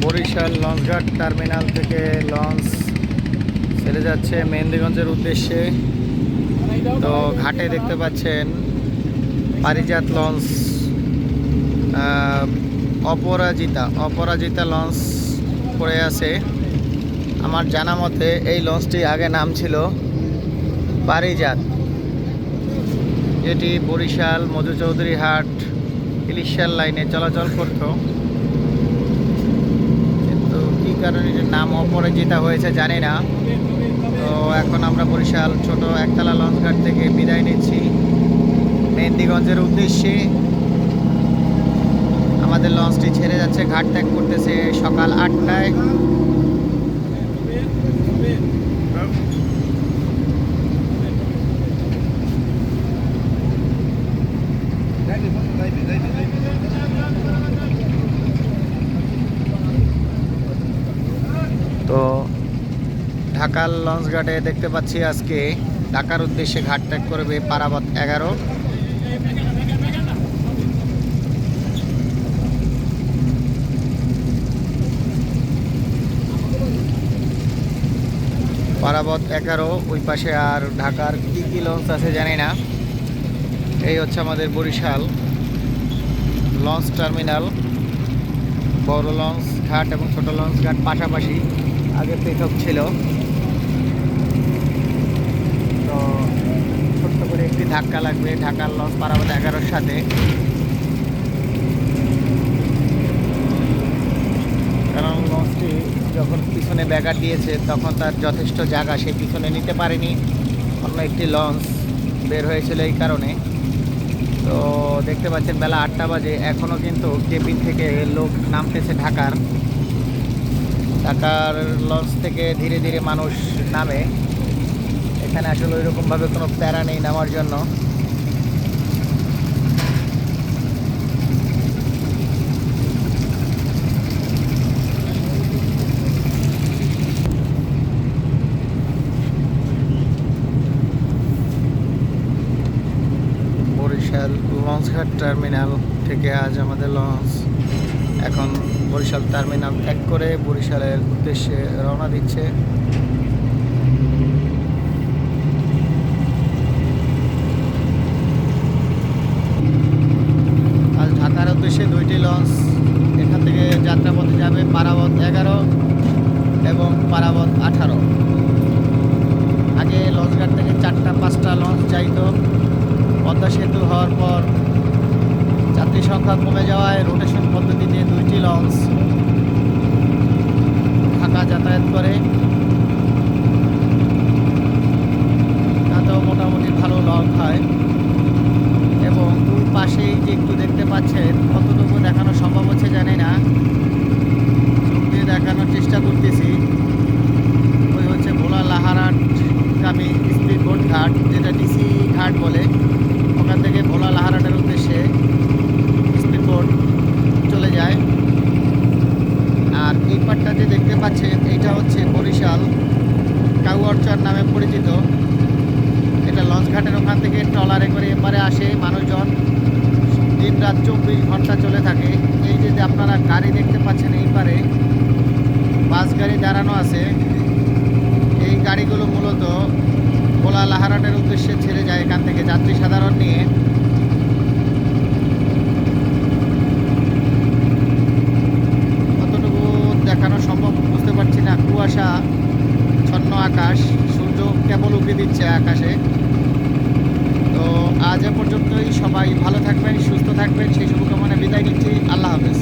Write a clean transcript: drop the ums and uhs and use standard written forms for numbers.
Barishal লঞ্চঘাট terminal থেকে launch ছেড়ে যাচ্ছে মেহেন্দিগঞ্জের উদ্দেশ্যে। তো ঘাটে দেখতে পাচ্ছেন পারিজাত লঞ্চ, অপরাজিতা লঞ্চ পড়ে আছে। আমার জানা মতে এই লঞ্চটি আগে নাম ছিল পারিজাত, এটি বরিশাল মধুচৌধুরীহাট ইলিশাল লাইনে চলাচল করত, কিন্তু কী কারণে এটির নাম অপরাজিতা হয়েছে জানি না। তো এখন আমরা বরিশাল ছোট একতলা লঞ্চঘাট থেকে বিদায় নিচ্ছি মেহেন্দিগঞ্জের উদ্দেশ্যে। আমাদের লঞ্চটি ছেড়ে যাচ্ছে, ঘাট ত্যাগ করতেছে সকাল 8টায়। তো ঢাকার লঞ্চঘাটে দেখতে পাচ্ছি আজকে ঢাকার উদ্দেশ্যে ঘাট ত্যাগ করবে পারাবত 11। পারাবত 11 ওই পাশে, আর ঢাকার কি লঞ্চ আছে জানি না। এই হচ্ছে আমাদের বরিশাল লঞ্চ টার্মিনাল। বড় লঞ্চ ঘাট এবং ছোট লঞ্চ ঘাট পাশাপাশি, আগে পৃথক ছিল। তো ছোট্ট করে একটি ধাক্কা লাগবে ঢাকার লঞ্চ পারাবত 11-র সাথে, কারণ লঞ্চটি যখন পিছনে ব্যাগার দিয়েছে তখন তার যথেষ্ট জায়গা সে পিছনে নিতে পারেনি, অন্য একটি লঞ্চ বের হয়েছিল এই কারণে। তো দেখতে পাচ্ছেন বেলা 8টা বাজে, এখনও কিন্তু কেবিন থেকে লোক নামতেছে। ঢাকার লঞ্চ থেকে ধীরে ধীরে মানুষ নামে। এখানে আসলে ওইরকমভাবে কোনো প্যারা নেই নামার জন্য। বরিশাল লঞ্চঘাট টার্মিনাল থেকে আজ আমাদের লঞ্চ এখন বরিশাল টার্মিনাল ত্যাগ করে বরিশালের উদ্দেশ্যে রওনা দিচ্ছে। আজ ঢাকার উদ্দেশ্যে 2টি লঞ্চ এখান থেকে যাত্রাপথে যাবে, পারাবত 11 এবং পারাবত 18। আগে লঞ্চঘাট থেকে 4টা-5টা লঞ্চ যাইতো। পদ্মা সেতু হওয়ার পর যাত্রী সংখ্যা কমে যাওয়ায় রোটেশন পদ্ধতিতে 2টি লঞ্চ ঢাকা যাতায়াত করে। তাতেও মোটামুটি ভালো লাভ হয়। এবং ওই পাশেই যে একটু দেখতে পাচ্ছেন, কতটুকু দেখানো সম্ভব হচ্ছে জানি না, চোখ দিয়ে দেখানোর চেষ্টা করতেছি। ওই হচ্ছে ভোলা লাহারাটগামী স্পিডবোট ঘাট, যেটা ডিসি ঘাট বলে। ওখান থেকে ভোলা লাহারাটের উদ্দেশ্যে স্পিডবোট চলে যায়। আর এই পাটটা যে দেখতে পাচ্ছেন, এইটা হচ্ছে বরিশাল কাউয়ারচর নামে পরিচিত। এটা লঞ্চঘাটের ওখান থেকে ট্রলারে করে এপারে আসে মানুষজন। দিন রাত 24 ঘন্টা চলে থাকে। এই যে আপনারা গাড়ি দেখতে পাচ্ছেন, এই পারে বাস গাড়ি দাঁড়ানো আছে। এই গাড়িগুলো মূলত ভোলা লাহারাটের উদ্দেশ্যে ছেড়ে যায় এখান থেকে যাত্রী সাধারণ নিয়ে। কতটুকু দেখানো সম্ভব বুঝতে পারছি না, কুয়াশা ছন্ন আকাশ, সূর্য কেবল উঁকি দিচ্ছে আকাশে। তো আজ এ পর্যন্তই। সবাই ভালো থাকবেন, সুস্থ থাকবেন, সেই শুভকামনায় বিদায় নিচ্ছি। আল্লাহ হাফেজ।